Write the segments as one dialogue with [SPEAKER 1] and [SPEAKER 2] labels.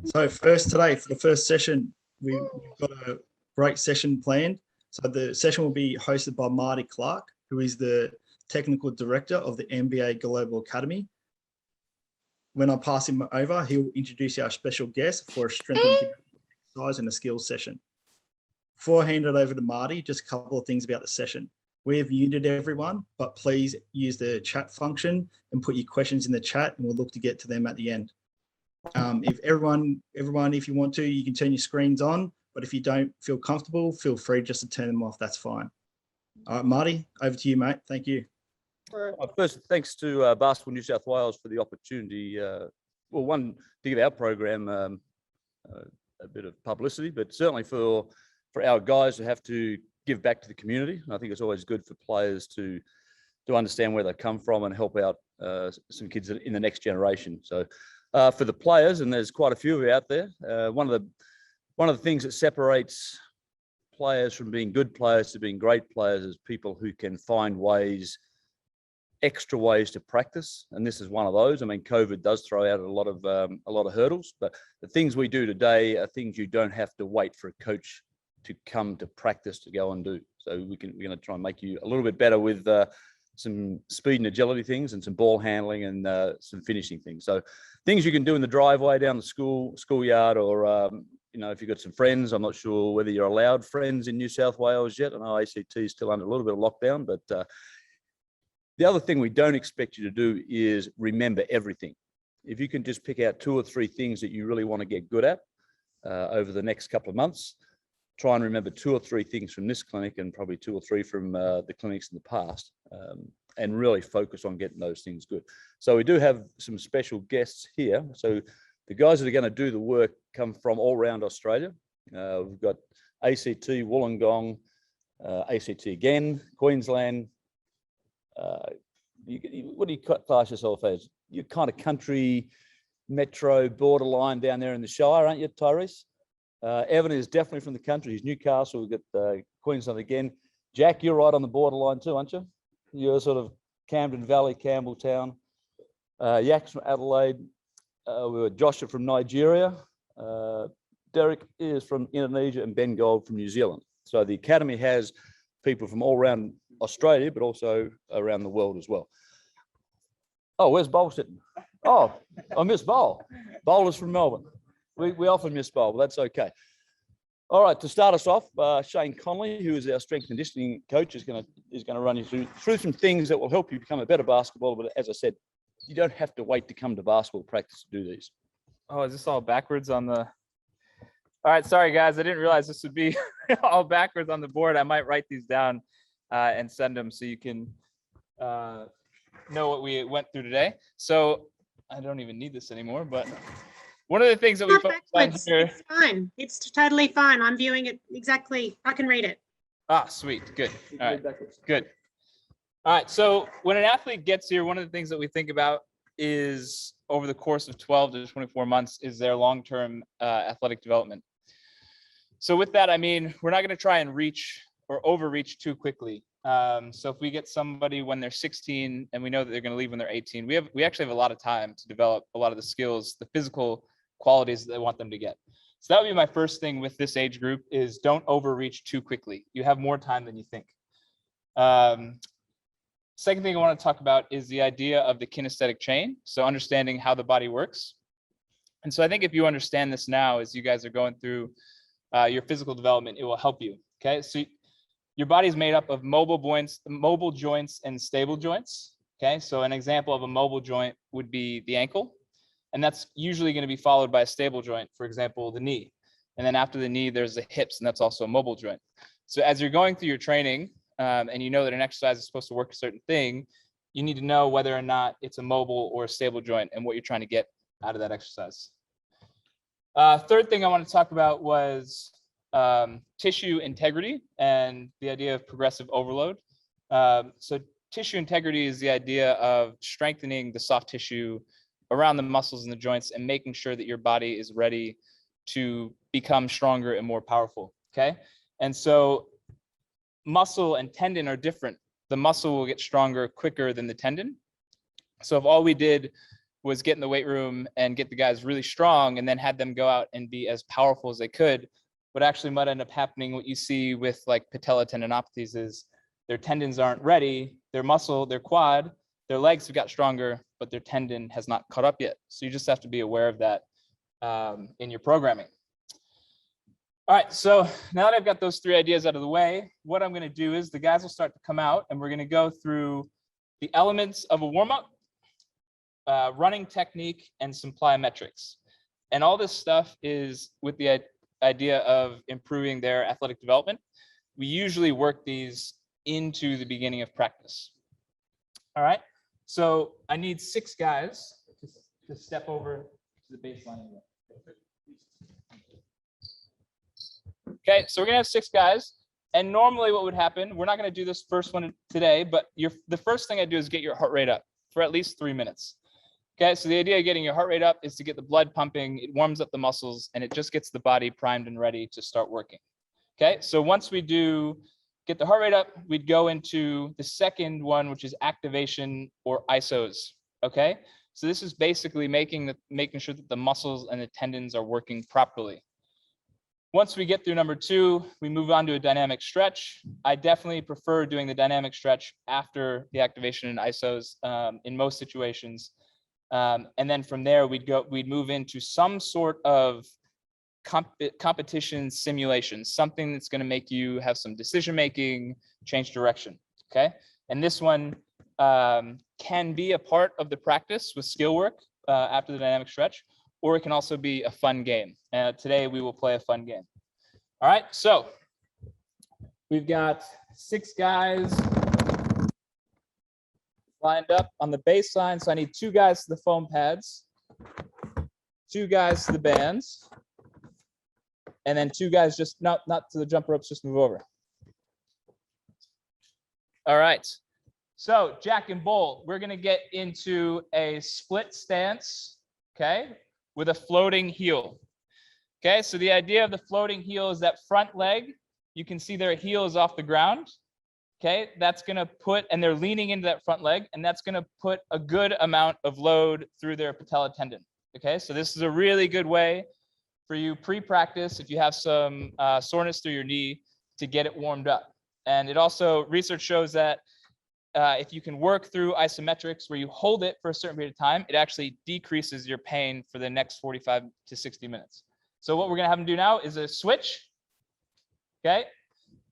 [SPEAKER 1] So first today, for the first session, we've got a great session planned. So the session will be hosted by Marty Clark, who is the Technical Director of the NBA Global Academy. When I pass him over, he'll introduce our special guest for a strength and conditioning exercise and a skills session. Before I hand it over to Marty, just a couple of things about the session. We have muted everyone, but please use the chat function and put your questions in the chat, and we'll look to get to them at the end. If everyone, if you want to, you can turn your screens on, but if you don't feel comfortable, feel free just to turn them off. That's fine. All right, Marty, over to you, mate. Thank you.
[SPEAKER 2] First, thanks to Basketball New South Wales for the opportunity. One, to give our program a bit of publicity, but certainly for our guys to have to give back to the community. I think it's always good for players to understand where they come from and help out some kids in the next generation. So for the players, and there's quite a few of you out there, one of the things that separates players from being good players to being great players is people who can find extra ways to practice, and this is one of those. I mean, COVID does throw out a lot of hurdles, but the things we do today are things you don't have to wait for a coach to come to practice to go and do. So we're going to try and make you a little bit better with some speed and agility things, and some ball handling, and some finishing things. So things you can do in the driveway, down the schoolyard, or if you've got some friends. I'm not sure whether you're allowed friends in New South Wales yet. I know ACT is still under a little bit of lockdown, but the other thing we don't expect you to do is remember everything. If you can just pick out 2 or 3 things that you really want to get good at over the next couple of months, try and remember 2 or 3 things from this clinic, and probably 2 or 3 from the clinics in the past, and really focus on getting those things good. So we do have some special guests here. So the guys that are going to do the work come from all around Australia. We've got ACT, Wollongong, ACT again, Queensland. What do you class yourself as? You're kind of country, metro, borderline down there in the Shire, aren't you, Tyrese? Evan is definitely from the country. He's Newcastle. We've got Queensland again. Jack, you're right on the borderline too, aren't you? You're sort of Camden Valley, Campbelltown. Yak's from Adelaide. We've got Joshua from Nigeria. Derek is from Indonesia, and Ben Gold from New Zealand. So the Academy has people from all around Australia, but also around the world as well. Oh, where's Bowl sitting? Oh, I miss Bowl. Bowl is from Melbourne. We often miss Bowl, but that's okay. All right, to start us off, Shane Connolly, who is our strength conditioning coach, is going to run you through some things that will help you become a better basketballer. But as I said, you don't have to wait to come to basketball practice to do these.
[SPEAKER 3] Oh, is this all backwards on the? All right, sorry guys, I didn't realize this would be all backwards on the board. I might write these down and send them so you can know what we went through today. So I don't even need this anymore, but one of the things that we focused on here.
[SPEAKER 4] It's fine. It's totally fine. I'm viewing it exactly. I can read it.
[SPEAKER 3] Ah, sweet. Good. All right. Good. All right. So when an athlete gets here, one of the things that we think about is over the course of 12 to 24 months is their long-term athletic development. So with that, I mean, we're not going to try and reach or overreach too quickly. So if we get somebody when they're 16 and we know that they're going to leave when they're 18, we actually have a lot of time to develop a lot of the skills, the physical qualities that they want them to get. So that would be my first thing with this age group is don't overreach too quickly. You have more time than you think. Second thing I want to talk about is the idea of the kinesthetic chain. So understanding how the body works. And so I think if you understand this now, as you guys are going through your physical development, it will help you. Okay. So your body is made up of mobile joints and stable joints. Okay. So an example of a mobile joint would be the ankle. And that's usually going to be followed by a stable joint, for example, the knee. And then after the knee, there's the hips, and that's also a mobile joint. So as you're going through your training, and you know that an exercise is supposed to work a certain thing, you need to know whether or not it's a mobile or a stable joint and what you're trying to get out of that exercise. Third thing I want to talk about was tissue integrity and the idea of progressive overload. So tissue integrity is the idea of strengthening the soft tissue around the muscles and the joints and making sure that your body is ready to become stronger and more powerful. Okay. And so muscle and tendon are different. The muscle will get stronger quicker than the tendon. So if all we did was get in the weight room and get the guys really strong and then had them go out and be as powerful as they could. What actually might end up happening, what you see with like patella tendinopathies, is their tendons aren't ready, their muscle, their quad, their legs have got stronger, but their tendon has not caught up yet. So you just have to be aware of that in your programming. All right, so now that I've got those 3 ideas out of the way, what I'm gonna do is the guys will start to come out and we're gonna go through the elements of a warm-up, running technique, and some plyometrics. And all this stuff is with the idea of improving their athletic development. We usually work these into the beginning of practice. All right, so I need 6 guys to step over to the baseline. Okay, so we're gonna have 6 guys. And normally what would happen, we're not gonna do this first one today, but the first thing I do is get your heart rate up for at least 3 minutes. Okay, so the idea of getting your heart rate up is to get the blood pumping, it warms up the muscles, and it just gets the body primed and ready to start working. Okay, so once we do get the heart rate up, we'd go into the second one, which is activation or isos. Okay, so this is basically making sure that the muscles and the tendons are working properly. Once we get through number 2, we move on to a dynamic stretch. I definitely prefer doing the dynamic stretch after the activation and isos in most situations. And then from there, we'd move into some sort of competition simulation, something that's going to make you have some decision making, change direction. Okay, and this one can be a part of the practice with skill work after the dynamic stretch, or it can also be a fun game. Today we will play a fun game. All right, so we've got 6 guys lined up on the baseline. So I need 2 guys to the foam pads, 2 guys to the bands, and then 2 guys just not to the jump ropes, just move over. All right, so Jack and Bull, we're gonna get into a split stance, okay, with a floating heel. Okay, so the idea of the floating heel is that front leg, you can see their heel is off the ground. Okay, that's gonna put, and they're leaning into that front leg, and that's gonna put a good amount of load through their patella tendon. Okay, so this is a really good way for you pre-practice, if you have some soreness through your knee, to get it warmed up. And it also, research shows that if you can work through isometrics where you hold it for a certain period of time, it actually decreases your pain for the next 45 to 60 minutes. So what we're gonna have them do now is a switch, okay?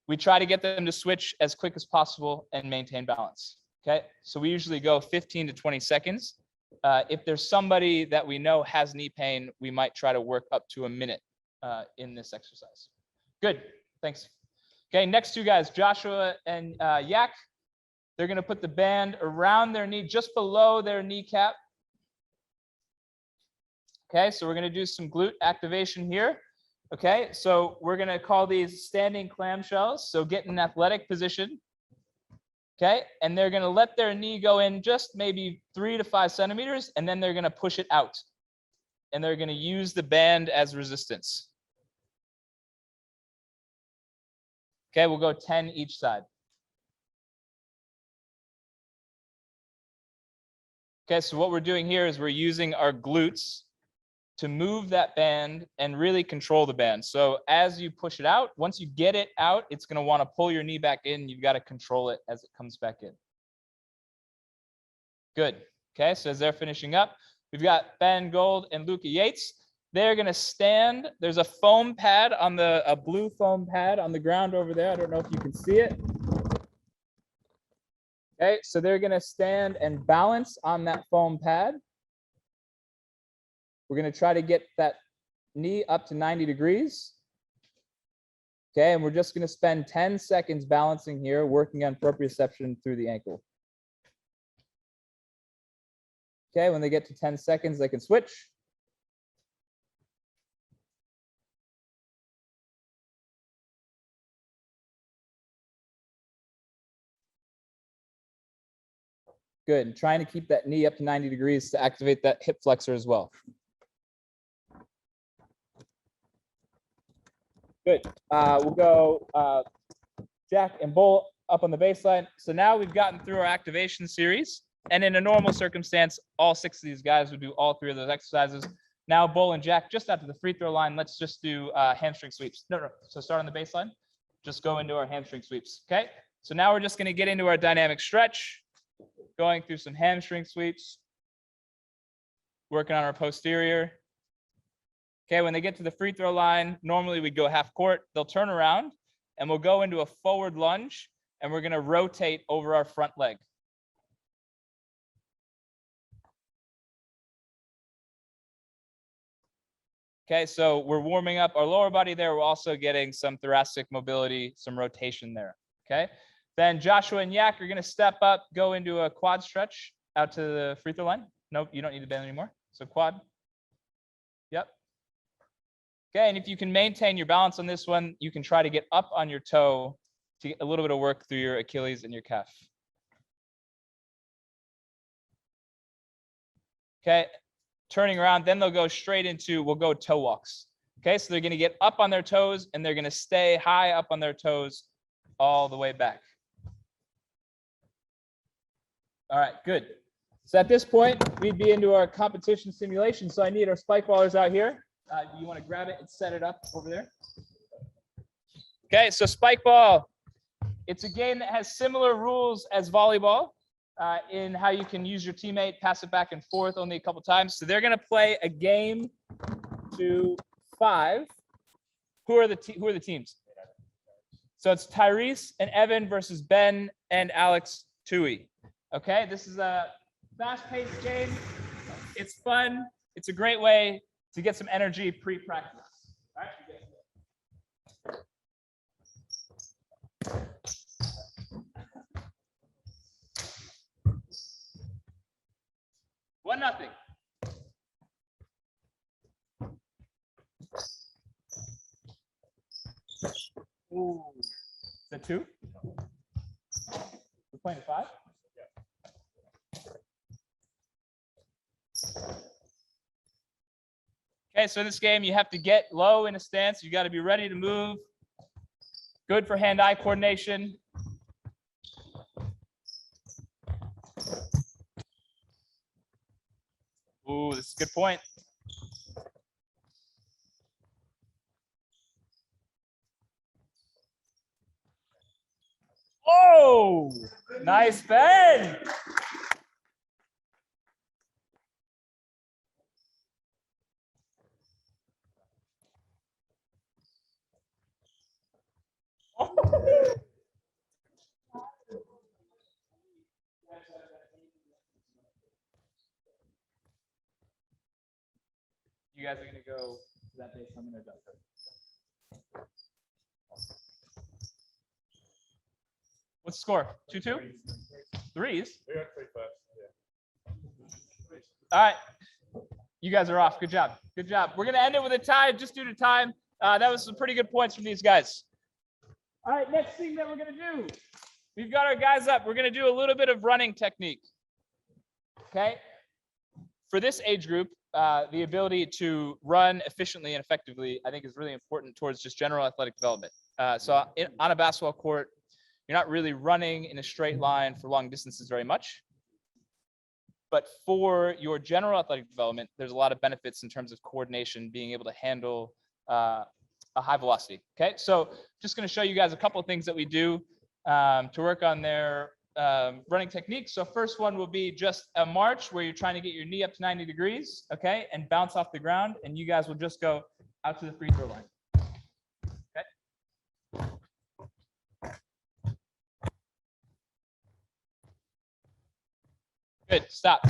[SPEAKER 3] We try to get them to switch as quick as possible and maintain balance, okay? So we usually go 15 to 20 seconds. If there's somebody that we know has knee pain, we might try to work up to a minute in this exercise. Good, thanks. Okay, next 2 guys, Joshua and Yak. They're gonna put the band around their knee, just below their kneecap. Okay, so we're gonna do some glute activation here. Okay, so we're gonna call these standing clamshells. So get in an athletic position. Okay, and they're gonna let their knee go in just maybe 3 to 5 centimeters, and then they're gonna push it out. And they're gonna use the band as resistance. Okay, we'll go 10 each side. Okay, so what we're doing here is we're using our glutes to move that band and really control the band. So as you push it out, once you get it out, it's gonna wanna pull your knee back in. You've gotta control it as it comes back in. Good, okay, so as they're finishing up, we've got Ben Gold and Luca Yates. They're gonna stand, there's a foam pad on a blue foam pad on the ground over there. I don't know if you can see it. Okay, so they're gonna stand and balance on that foam pad. We're gonna try to get that knee up to 90 degrees. Okay, and we're just gonna spend 10 seconds balancing here, working on proprioception through the ankle. Okay, when they get to 10 seconds, they can switch. Good, and trying to keep that knee up to 90 degrees to activate that hip flexor as well. Good, we'll go Jack and Bull up on the baseline. So now we've gotten through our activation series. And in a normal circumstance, all 6 of these guys would do all 3 of those exercises. Now, Bull and Jack, just after the free throw line, let's just do hamstring sweeps. No. So start on the baseline. Just go into our hamstring sweeps. Okay. So now we're just going to get into our dynamic stretch, going through some hamstring sweeps, working on our posterior. Okay. When they get to the free throw line, normally we go half court. They'll turn around and we'll go into a forward lunge and we're going to rotate over our front leg. Okay, so we're warming up our lower body there. We're also getting some thoracic mobility, some rotation there. Okay, then Joshua and Yak are going to step up, go into a quad stretch out to the free throw line. Nope, you don't need to bend anymore. So quad. Yep. Okay, and if you can maintain your balance on this one, you can try to get up on your toe to get a little bit of work through your Achilles and your calf. Okay. Turning around, then they'll go straight into, we'll go toe walks. Okay, so they're going to get up on their toes and they're going to stay high up on their toes all the way back. All right, good. So at this point, we'd be into our competition simulation. So I need our spike ballers out here. You want to grab it and set it up over there. Okay, so spike ball. It's a game that has similar rules as volleyball. In how you can use your teammate, pass it back and forth only a couple times. So they're going to play a game to 5. Who are the teams? So it's Tyrese and Evan versus Ben and Alex Tui. Okay, this is a fast-paced game. It's fun. It's a great way to get some energy pre-practice. All right. 1-0. Ooh. Is that 2? We're playing 5? Okay, so in this game, you have to get low in a stance. You got to be ready to move. Good for hand-eye coordination. Ooh, this is a good point. Oh, nice bend. You guys are going to go to that base. I'm going to adjust it. What's the score? 2-2? 3s?
[SPEAKER 5] We got 3 first. Yeah.
[SPEAKER 3] All right. You guys are off. Good job. Good job. We're going to end it with a tie just due to time. That was some pretty good points from these guys. All right. Next thing that we're going to do. We've got our guys up. We're going to do a little bit of running technique. Okay. For this age group, the ability to run efficiently and effectively, I think, is really important towards just general athletic development. So on a basketball court, you're not really running in a straight line for long distances very much. But for your general athletic development, there's a lot of benefits in terms of coordination, being able to handle a high velocity. Okay, so just going to show you guys a couple of things that we do to work on their running techniques. So first one will be just a march where you're trying to get your knee up to 90 degrees, okay, and bounce off the ground, and you guys will just go out to the free throw line. Okay. Good, stop.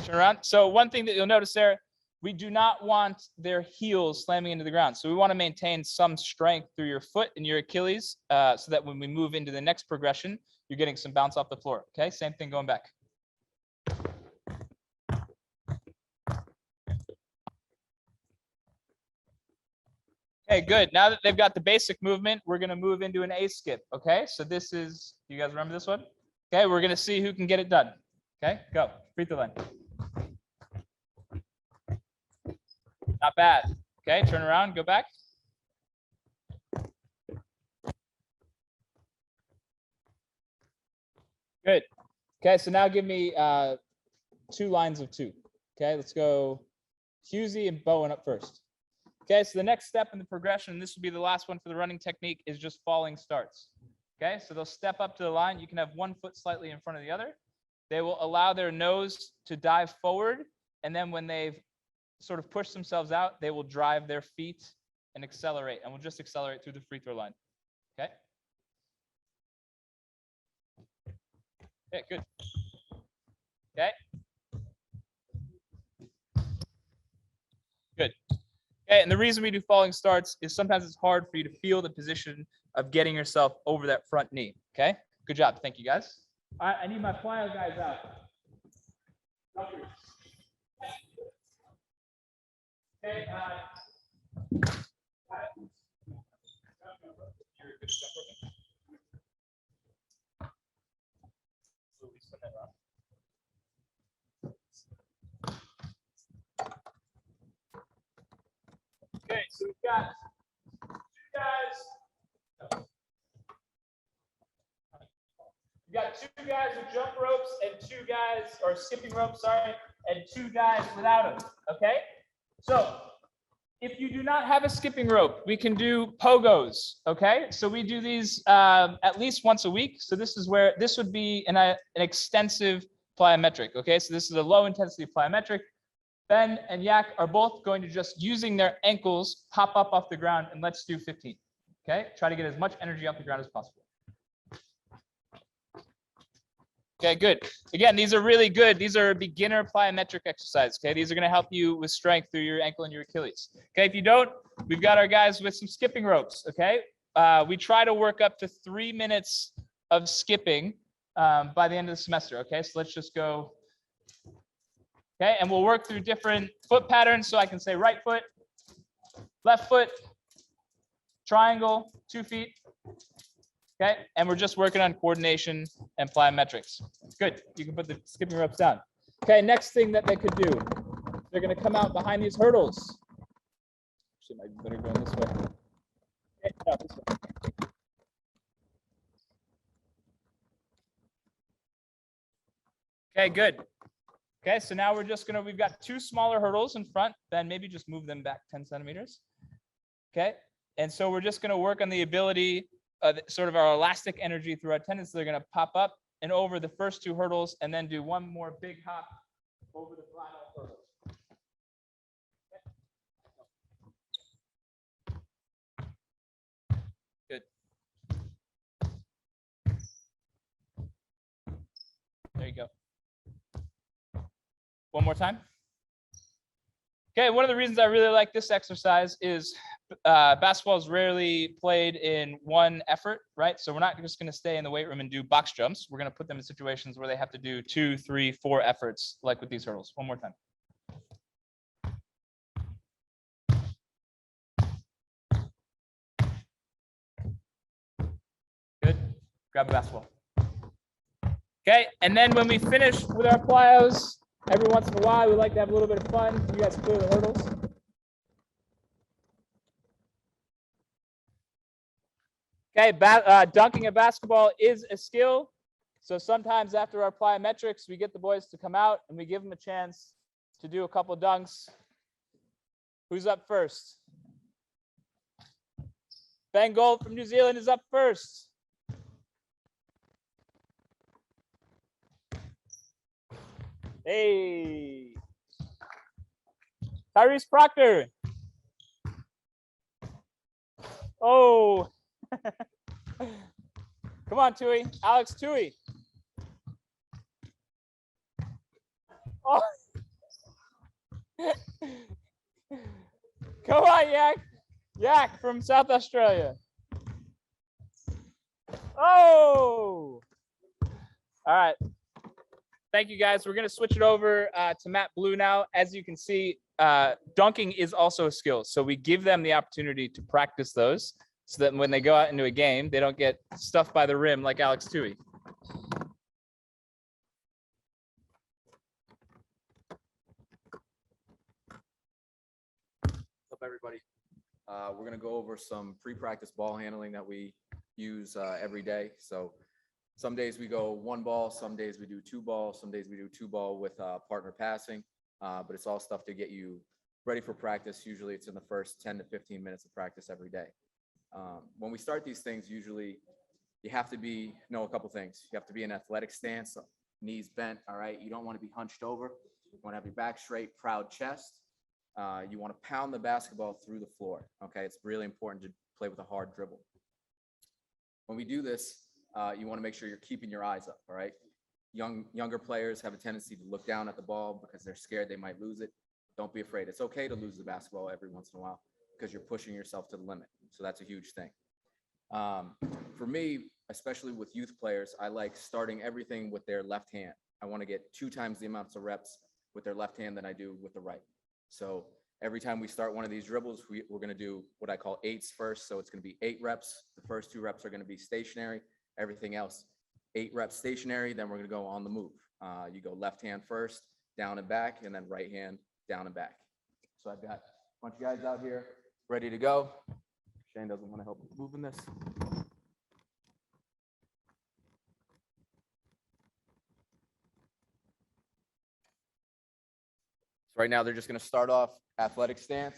[SPEAKER 3] Turn around. So one thing that you'll notice there, we do not want their heels slamming into the ground. So we want to maintain some strength through your foot and your Achilles so that when we move into the next progression, you're getting some bounce off the floor. Okay, same thing going back. Okay, good. Now that they've got the basic movement, we're going to move into an A skip. Okay, so this is, you guys remember this one? Okay, we're going to see who can get it done. Okay, go. Free throw line. Not bad. Okay, turn around, go back. Good. Okay, so now give me 2 lines of 2. Okay, let's go Husey and Bowen up first. Okay, so the next step in the progression, and this will be the last one for the running technique, is just falling starts. Okay, so they'll step up to the line. You can have one foot slightly in front of the other. They will allow their nose to dive forward, and then when they've sort of pushed themselves out, they will drive their feet and accelerate, and we'll just accelerate through the free throw line. Okay. Okay, good. Okay. Good. Okay, and the reason we do falling starts is sometimes it's hard for you to feel the position of getting yourself over that front knee. Okay, good job. Thank you, guys. All right, I need my plyo guys out. Okay. Okay, so we've got 2 guys. We've got 2 guys with jump ropes and 2 guys, or skipping ropes, sorry, and 2 guys without them. Okay, so if you do not have a skipping rope, we can do pogos. Okay, so we do these at least once a week. So this is where this would be an extensive plyometric. Okay, so this is a low intensity plyometric. Ben and Yak are both going to just using their ankles pop up off the ground, and let's do 15. Okay, try to get as much energy off the ground as possible. Okay, good. Again, these are really good. These are beginner plyometric exercises. Okay, these are going to help you with strength through your ankle and your Achilles. Okay, if you don't, we've got our guys with some skipping ropes. Okay, we try to work up to 3 minutes of skipping by the end of the semester. Okay, so let's just go. Okay, and we'll work through different foot patterns. So I can say right foot, left foot, triangle, 2 feet. Okay, and we're just working on coordination and plyometrics. Good, you can put the skipping ropes down. Okay, next thing that they could do, they're gonna come out behind these hurdles. Actually, might be better going this way. Okay, no, this way. Okay, good. Okay, so now we've got 2 smaller hurdles in front, then maybe just move them back 10 centimeters. Okay, and so we're just gonna work on the ability sort of our elastic energy through our tendons. So they're going to pop up and over the first 2 hurdles and then do one more big hop over the final hurdle. Good. There you go. One more time. Okay, one of the reasons I really like this exercise is basketball is rarely played in one effort, right? So we're not just going to stay in the weight room and do box jumps. We're going to put them in situations where they have to do 2, 3, 4 efforts, like with these hurdles. One more time. Good. Grab a basketball. Okay, and then when we finish with our plyos, every once in a while, we like to have a little bit of fun. You guys clear the hurdles. Okay, dunking a basketball is a skill. So sometimes after our plyometrics, we get the boys to come out and we give them a chance to do a couple dunks. Who's up first? Ben Gold from New Zealand is up first. Hey. Tyrese Proctor. Oh. Come on, Tui. Alex Tui. Oh. Come on, Yak. Yak from South Australia. Oh. All right. Thank you, guys. We're going to switch it over to Matt Blue now. As you can see, dunking is also a skill. So we give them the opportunity to practice those so that when they go out into a game, they don't get stuffed by the rim like Alex Tui.
[SPEAKER 6] What's up, everybody? We're going to go over some pre-practice ball handling that we use every day. So Some days we go 1 ball, some days we do 2 balls, some days we do 2 ball with partner passing, but it's all stuff to get you ready for practice. Usually it's in the first 10 to 15 minutes of practice every day. When we start these things, usually you have to know a couple things. You have to be in athletic stance, knees bent, all right? You don't want to be hunched over. You want to have your back straight, proud chest. You want to pound the basketball through the floor, okay? It's really important to play with a hard dribble. When we do this, you want to make sure you're keeping your eyes up, all right? Younger players have a tendency to look down at the ball because they're scared they might lose it. Don't be afraid. It's okay to lose the basketball every once in a while because you're pushing yourself to the limit. So that's a huge thing. For me, especially with youth players, I like starting everything with their left hand. I want to get 2 times the amounts of reps with their left hand than I do with the right. So every time we start one of these dribbles, we're going to do what I call 8s first. So it's going to be 8 reps. The first 2 reps are going to be stationary. Everything else, 8 reps stationary. Then we're going to go on the move. You go left hand first, down and back, and then right hand, down and back. So I've got a bunch of guys out here ready to go. Shane doesn't want to help moving this. So right now they're just going to start off athletic stance.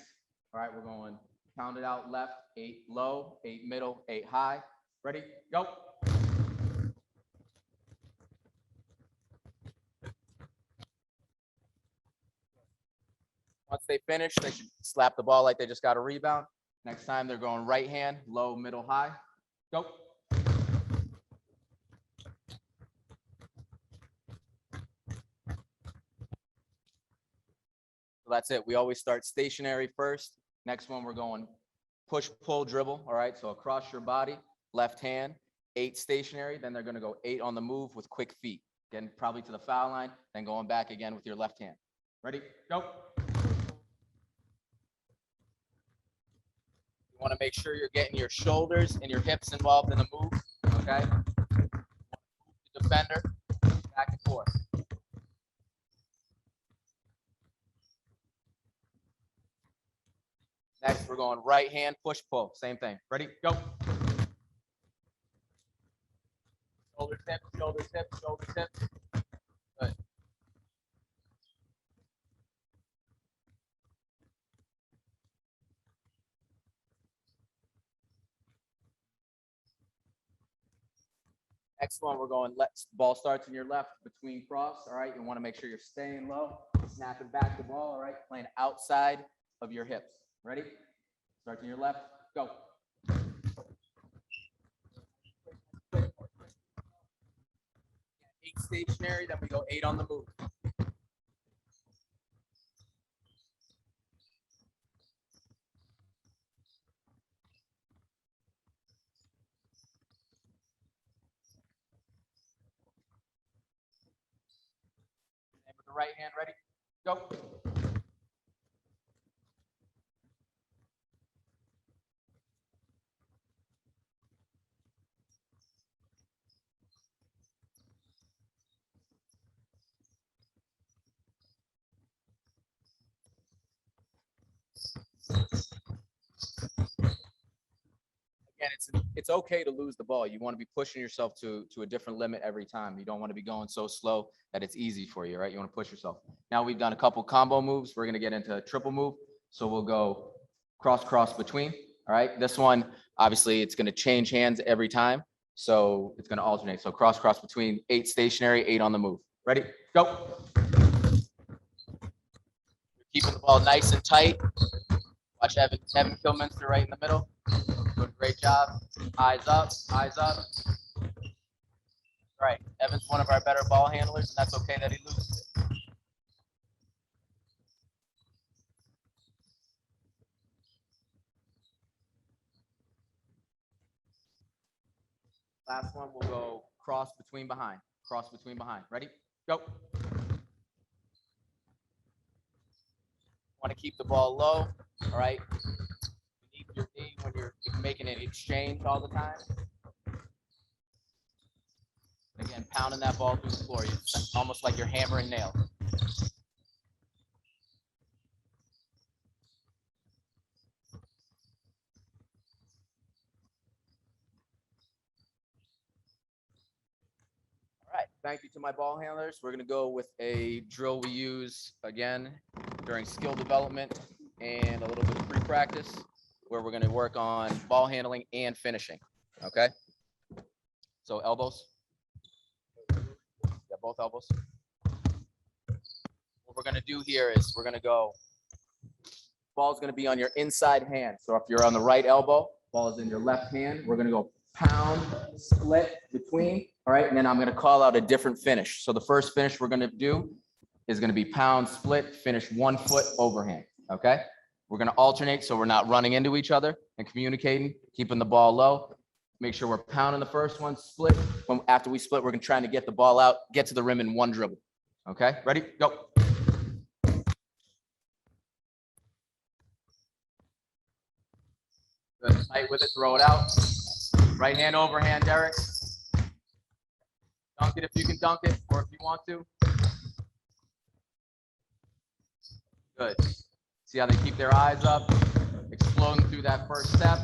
[SPEAKER 6] All right, we're going count it out left, 8 low, 8 middle, 8 high. Ready, go. Once they finish, they should slap the ball like they just got a rebound. Next time they're going right hand, low, middle, high. Go. So that's it. We always start stationary first. Next one, we're going push, pull, dribble. All right, so across your body, left hand, 8 stationary. Then they're going to go 8 on the move with quick feet. Again, probably to the foul line, then going back again with your left hand. Ready, go. You want to make sure you're getting your shoulders and your hips involved in the move, okay? The defender, back and forth. Next, we're going right hand, push, pull. Same thing. Ready, go. Shoulders, hips, shoulders, hips, shoulders, hips. Good. Next one, we're going ball starts in your left between cross. All right, you want to make sure you're staying low, snapping back the ball. All right, playing outside of your hips. Ready? Start to your left, go. 8 stationary, then we go 8 on the move. And with the right hand, ready? Go. Again, it's okay to lose the ball. You want to be pushing yourself to a different limit every time. You don't want to be going so slow that it's easy for you, right? You want to push yourself. Now we've done a couple combo moves. We're going to get into a triple move. So we'll go cross, cross, between. All right. This one, obviously, it's going to change hands every time. So it's going to alternate. So cross, cross, between, 8 stationary, 8 on the move. Ready? Go. Keeping the ball nice and tight. Watch Evan Kilminster right in the middle. Doing a great job. Eyes up, eyes up. All right, Evan's one of our better ball handlers, and that's okay that he loses it. Last one, we'll go cross between behind. Cross between behind. Ready? Go. Want to keep the ball low, all right? Beneath your knee when you're making an exchange all the time. Again, pounding that ball through the floor. It's almost like you're hammering nails. thank you to my ball handlers. We're gonna go with a drill we use again during skill development and a little bit of free practice, where we're gonna work on ball handling and finishing, okay? So elbows. Yeah, both elbows. What we're gonna do here is we're gonna go, ball's gonna be on your inside hand. So if you're on the right elbow, ball is in your left hand. We're gonna go pound, split between, all right? And then I'm gonna call out a different finish. So the first finish we're gonna do is gonna be pound, split, finish 1 foot overhand, okay? We're gonna alternate so we're not running into each other and communicating, keeping the ball low. Make sure we're pounding the first one, split. After we split, we're gonna try to get the ball out, get to the rim in 1 dribble. Okay, ready? Go. Good, tight with it, throw it out. Right hand overhand, Derek. Dunk it if you can dunk it, or if you want to. Good. See how they keep their eyes up, exploding through that first step.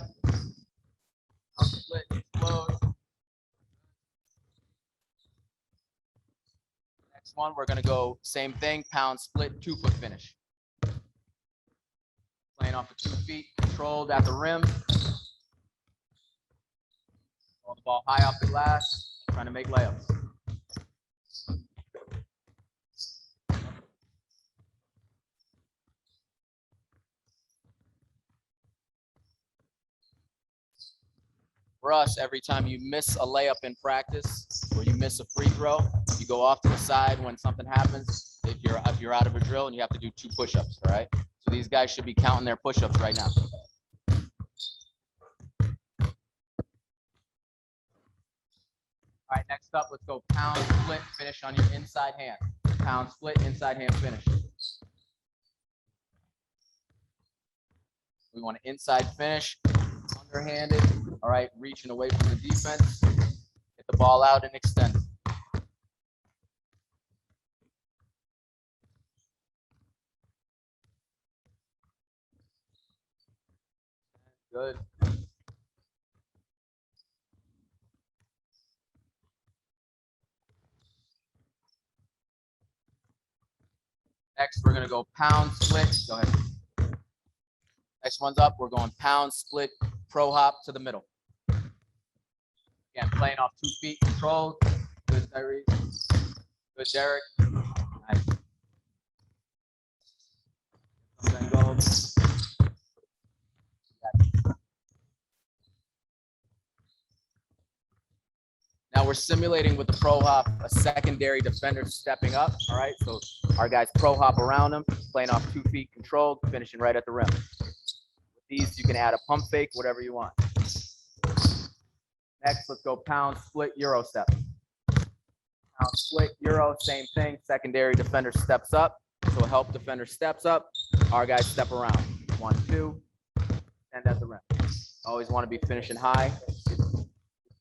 [SPEAKER 6] Split, explode. Next one, we're gonna go same thing, pound, split, 2 foot finish. Playing off the 2 feet, controlled at the rim. Hold the ball high off the glass, trying to make layups. For us, every time you miss a layup in practice or you miss a free throw, you go off to the side when something happens. If you're out of a drill and you have to do 2 push-ups, all right? So these guys should be counting their push-ups right now. All right, next up, let's go pound, split, finish on your inside hand. Pound, split, inside hand finish. We want an inside finish, underhanded. All right, reaching away from the defense. Get the ball out and extend. Good. Next, we're gonna go pound, split. Go ahead. Next one's up. We're going pound, split, pro hop to the middle. Again, playing off 2 feet, controlled. Good, Tyrese. Good, Derek. Nice. Then go. Now we're simulating with the pro hop a secondary defender stepping up. All right, so our guys pro hop around him, playing off 2 feet, controlled, finishing right at the rim. With these, you can add a pump fake, whatever you want. Next, let's go pound, split, Euro step. Pound, split, Euro, same thing. Secondary defender steps up. So a help defender steps up. Our guys step around. 1, 2, and at the rim. Always want to be finishing high.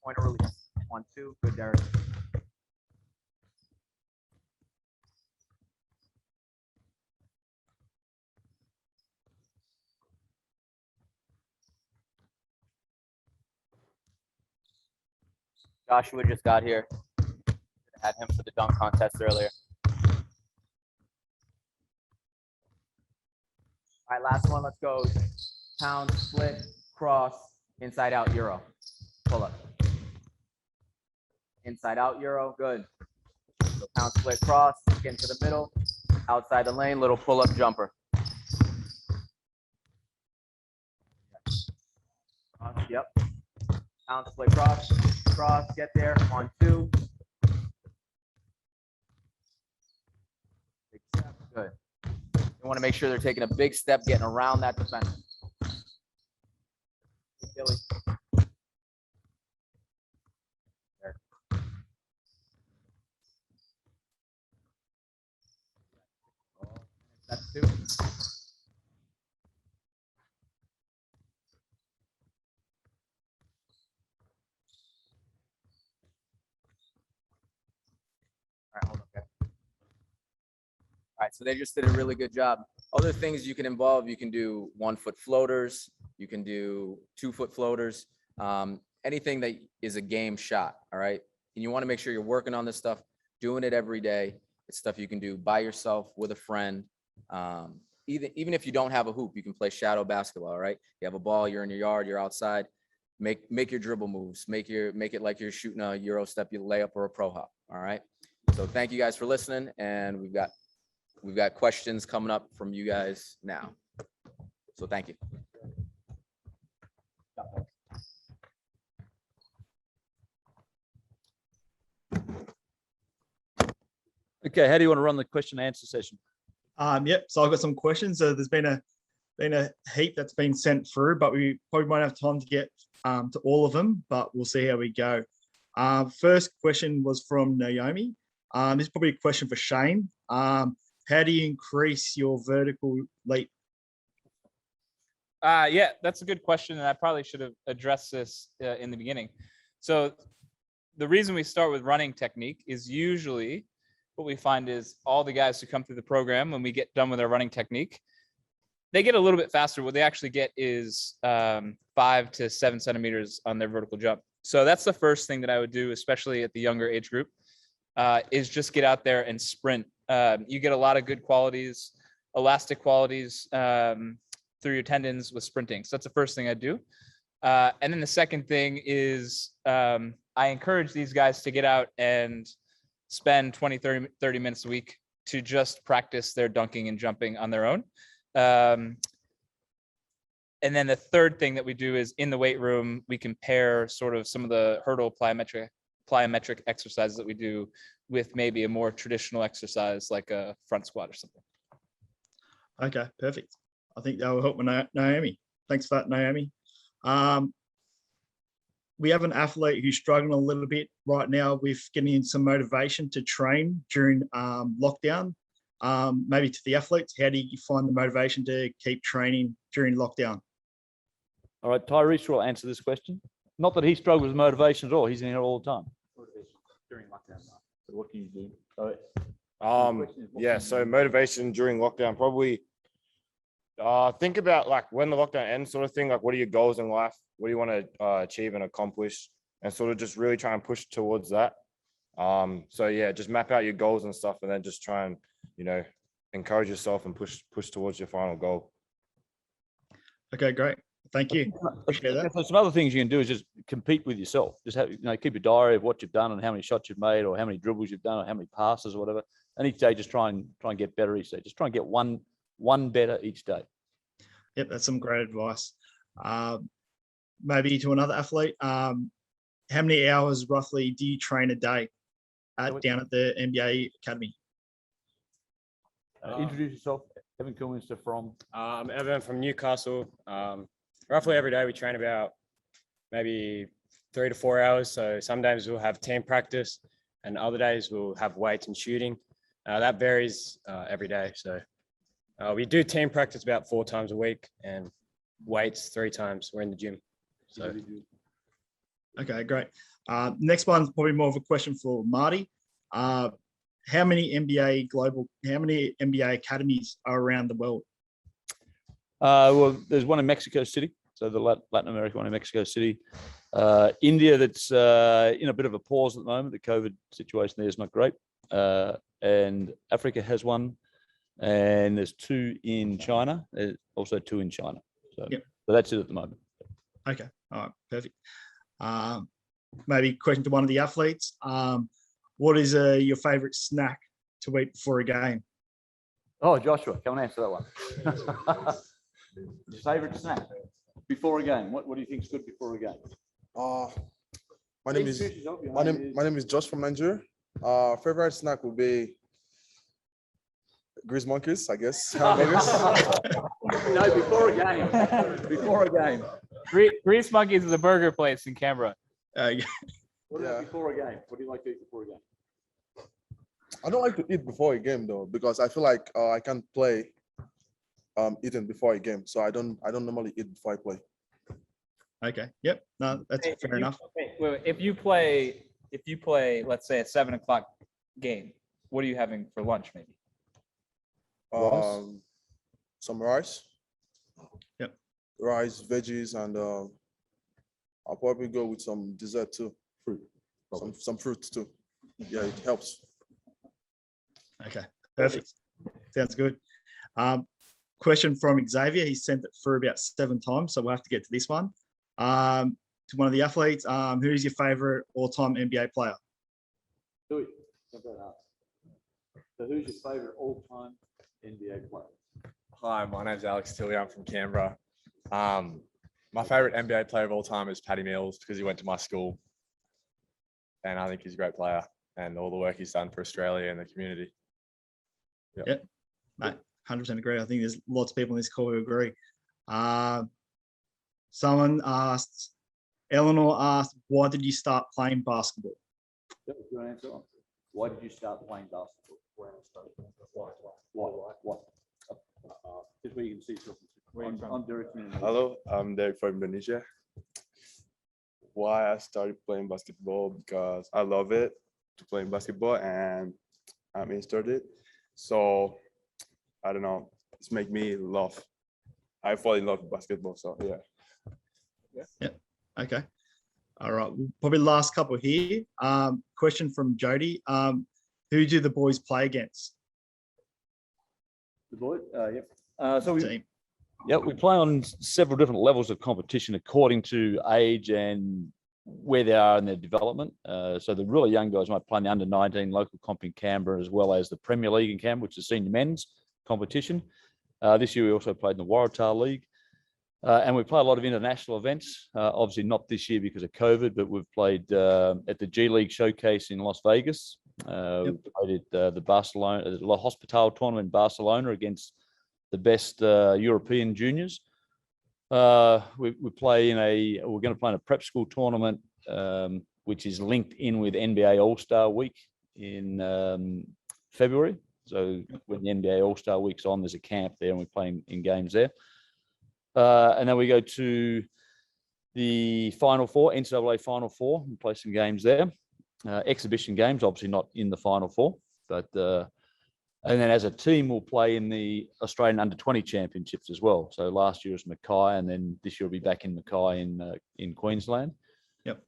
[SPEAKER 6] Point of release. 1, 2, good, Derek. Joshua just got here. Had him for the dunk contest earlier. All right, last one. Let's go. Pound, split, cross, inside out, Euro. Pull up. Inside out, Euro. Good. So pound, split, cross, get into the middle. Outside the lane, little pull up jumper. Yep. Pound, split, cross, get there. 1, 2. Big step. Good. You want to make sure they're taking a big step, getting around that defender. Billy. There. That's 2. All right, hold on, guys. All right, so they just did a really good job. Other things you can involve, you can do 1 foot floaters, you can do 2 foot floaters, anything that is a game shot, all right? And you want to make sure you're working on this stuff doing it every day. It's stuff you can do by yourself, with a friend. Even if you don't have a hoop, you can play shadow basketball. All right, you have a ball, you're in your yard, you're outside. Make your dribble moves. Make it like you're shooting a Euro step, you layup, or a pro hop. All right. So thank you guys for listening, and we've got questions coming up from you guys now. So thank you.
[SPEAKER 2] Okay, how do you want to run the question and answer session?
[SPEAKER 1] Yep. So I've got some questions. So there's been a heap that's been sent through, but we probably won't have time to get to all of them, but we'll see how we go. First question was from Naomi. This is probably a question for Shane. How do you increase your vertical leap?
[SPEAKER 3] Yeah, that's a good question, and I probably should have addressed this in the beginning. So the reason we start with running technique is usually what we find is all the guys who come through the program, when we get done with our running technique, they get a little bit faster. What they actually get is 5 to 7 centimeters on their vertical jump. So that's the first thing that I would do, especially at the younger age group, is just get out there and sprint. You get a lot of good qualities, elastic qualities through your tendons with sprinting. So that's the first thing I do. And then the second thing is I encourage these guys to get out and spend 20, 30 minutes a week to just practice their dunking and jumping on their own. And then the third thing that we do is in the weight room, we compare sort of some of the hurdle plyometric exercises that we do with maybe a more traditional exercise like a front squat or something.
[SPEAKER 1] Okay, perfect. I think that will help with Naomi. Thanks for that, Naomi. We have an athlete who's struggling a little bit right now with getting some motivation to train during lockdown. Maybe to the athletes, how do you find the motivation to keep training during lockdown?
[SPEAKER 2] All right, Tyrese will answer this question. Not that he struggles with motivation at all. He's in here all the time. During lockdown. So what can you do?
[SPEAKER 5] Yeah, so motivation during lockdown, probably think about like when the lockdown ends sort of thing, like what are your goals in life? What do you want to achieve and accomplish, and sort of just really try and push towards that. So yeah, just map out your goals and stuff, and then just try and, you know, encourage yourself and push towards your final goal.
[SPEAKER 1] Okay, great. Thank you. Appreciate that.
[SPEAKER 2] So some other things you can do is just compete with yourself. Just have, keep a diary of what you've done and how many shots you've made, or how many dribbles you've done, or how many passes or whatever. And each day, just try and get better each day. Just try and get one better each day.
[SPEAKER 1] Yep, that's some great advice. Maybe to another athlete, how many hours roughly do you train a day down at the NBA Academy?
[SPEAKER 2] Introduce yourself. Evan Kilminster from?
[SPEAKER 7] I'm Evan from Newcastle. Roughly every day we train about maybe 3 to 4 hours. So some days we'll have team practice, and other days we'll have weights and shooting. That varies every day. So we do team practice about 4 times a week, and weights 3 times. We're in the gym. So.
[SPEAKER 1] Okay, great. Next one's probably more of a question for Marty. How many NBA academies are around the world?
[SPEAKER 2] Well, there's one in Mexico City. So the Latin American one in Mexico City. India, that's in a bit of a pause at the moment. The COVID situation there is not great. And Africa has one. And there's 2 in China. There's also 2 in China. So,
[SPEAKER 1] yep.
[SPEAKER 2] So that's it at the moment.
[SPEAKER 1] Okay. All right. Perfect. Maybe a question to one of the athletes. What is your favorite snack to eat before a game?
[SPEAKER 2] Oh, Joshua, come and answer that one. Your favorite snack before a game? What do you think is good before a game?
[SPEAKER 8] My name is Josh from Nigeria. Favorite snack would be Grease Monkeys, I guess.
[SPEAKER 2] No, before a game. Before a game.
[SPEAKER 3] Grease Monkeys is a burger place in Canberra.
[SPEAKER 2] What about before a game? What do you like to eat before a game?
[SPEAKER 8] I don't like to eat before a game though, because I feel like I can't play eating before a game. So I don't normally eat before I play.
[SPEAKER 1] Okay. Yep. No, that's fair enough.
[SPEAKER 3] Wait, if you play, let's say a 7 o'clock game, what are you having for lunch maybe?
[SPEAKER 8] Some rice.
[SPEAKER 1] Yep.
[SPEAKER 8] Rice, veggies, and I'll probably go with some dessert too. Fruit. Some fruits too. Yeah, it helps.
[SPEAKER 1] Okay, perfect. Sounds good. Question from Xavier. He sent it through about 7 times, so we'll have to get to this one. To one of the athletes, who is your favorite all-time NBA player?
[SPEAKER 2] So who's your favorite all-time NBA player?
[SPEAKER 9] Hi, my name's Alex Tilley. I'm from Canberra. My favorite NBA player of all time is Patty Mills because he went to my school. And I think he's a great player and all the work he's done for Australia and the community.
[SPEAKER 1] Yeah, mate, 100% agree. I think there's lots of people in this call who agree. Someone asked, Eleanor asked, why did you start playing basketball?
[SPEAKER 2] That was your answer. Why did you start playing basketball? Why? Just where you can see yourself. I'm Derek.
[SPEAKER 10] Hello, I'm Derek from Indonesia. Why I started playing basketball? Because I love it to play basketball and I'm interested. So I don't know, it's make me love. I fall in love with basketball. So yeah.
[SPEAKER 1] Okay. All right. Probably last couple here. Question from Jody. Who do the boys play against?
[SPEAKER 2] The boy, yep. So
[SPEAKER 1] Team.
[SPEAKER 2] we play on several different levels of competition according to age and where they are in their development. So the really young guys might play in the under-19 local comp in Canberra, as well as the Premier League in Canberra, which is senior men's competition. This year we also played in the Waratah League. And we play a lot of international events, obviously not this year because of COVID, but we've played at the G League Showcase in Las Vegas. We played at the Barcelona, the La Hospital tournament in Barcelona against the best European juniors. We're going to play in a prep school tournament, which is linked in with NBA All-Star Week in February. So when the NBA All-Star Week's on, there's a camp there and we're playing in games there. And then we go to the Final Four, NCAA Final Four, and play some games there. Exhibition games, obviously not in the Final Four, but and then as a team, we'll play in the Australian Under-20 Championships as well. So last year was Mackay, and then this year we'll be back in Mackay in Queensland.
[SPEAKER 1] Yep.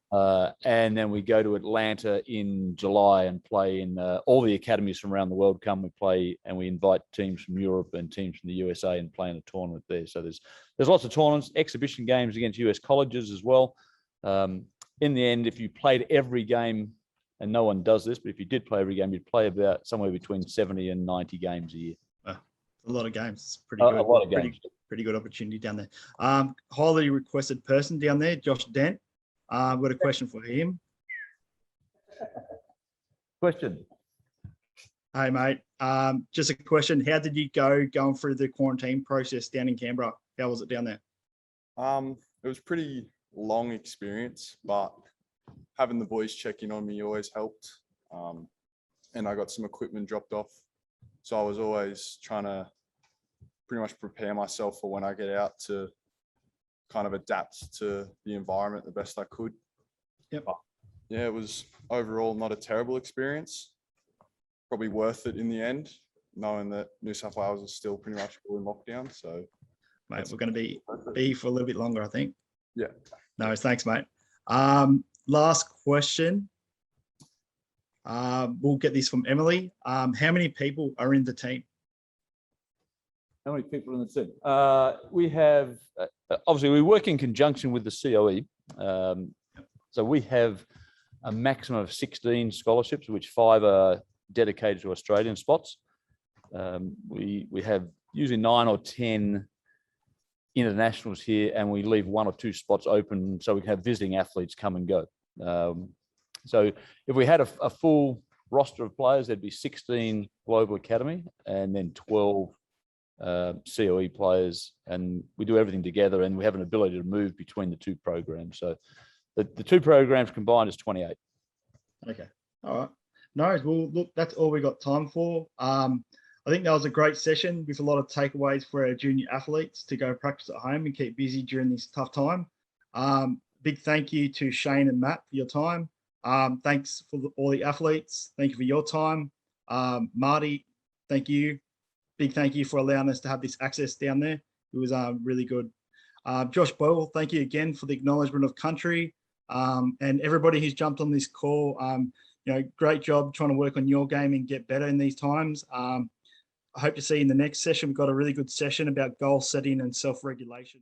[SPEAKER 2] And then we go to Atlanta in July and play in all the academies from around the world come. We play and we invite teams from Europe and teams from the USA and play in a tournament there. So there's lots of tournaments, exhibition games against US colleges as well. In the end, if you played every game, and no one does this, but if you did play every game, you'd play about somewhere between 70 and 90 games a year.
[SPEAKER 1] A lot of games. It's pretty good.
[SPEAKER 2] A lot of games.
[SPEAKER 1] Pretty good opportunity down there. Highly requested person down there, Josh Dent. I've got a question for him.
[SPEAKER 2] Question.
[SPEAKER 1] Hey, mate. Just a question. How did you going through the quarantine process down in Canberra? How was it down there?
[SPEAKER 10] It was pretty long experience, but having the boys check in on me always helped. And I got some equipment dropped off. So I was always trying to pretty much prepare myself for when I get out to kind of adapt to the environment the best I could.
[SPEAKER 1] Yep.
[SPEAKER 10] But yeah, it was overall not a terrible experience. Probably worth it in the end, knowing that New South Wales is still pretty much all in lockdown. So,
[SPEAKER 1] Mate, we're going to be for a little bit longer, I think.
[SPEAKER 10] Yeah.
[SPEAKER 1] No, thanks, mate. Last question. We'll get this from Emily. How many people are in the team?
[SPEAKER 2] How many people are in the team? We have, obviously, we work in conjunction with the COE. So we have a maximum of 16 scholarships, which 5 are dedicated to Australian spots. We have usually 9 or 10 internationals here, and we leave 1 or 2 spots open so we can have visiting athletes come and go. So if we had a full roster of players, there'd be 16 Global Academy and then 12 COE players, and we do everything together, and we have an ability to move between the 2 programs. So the 2 programs combined is 28.
[SPEAKER 1] Okay. All right. No, well, look, that's all we got time for. I think that was a great session with a lot of takeaways for our junior athletes to go practice at home and keep busy during this tough time. Big thank you to Shane and Matt for your time. Thanks for all the athletes. Thank you for your time. Marty, thank you. Big thank you for allowing us to have this access down there. It was really good. Josh Boyle, thank you again for the acknowledgement of country. And everybody who's jumped on this call, great job trying to work on your game and get better in these times. I hope to see you in the next session. We've got a really good session about goal setting and self-regulation.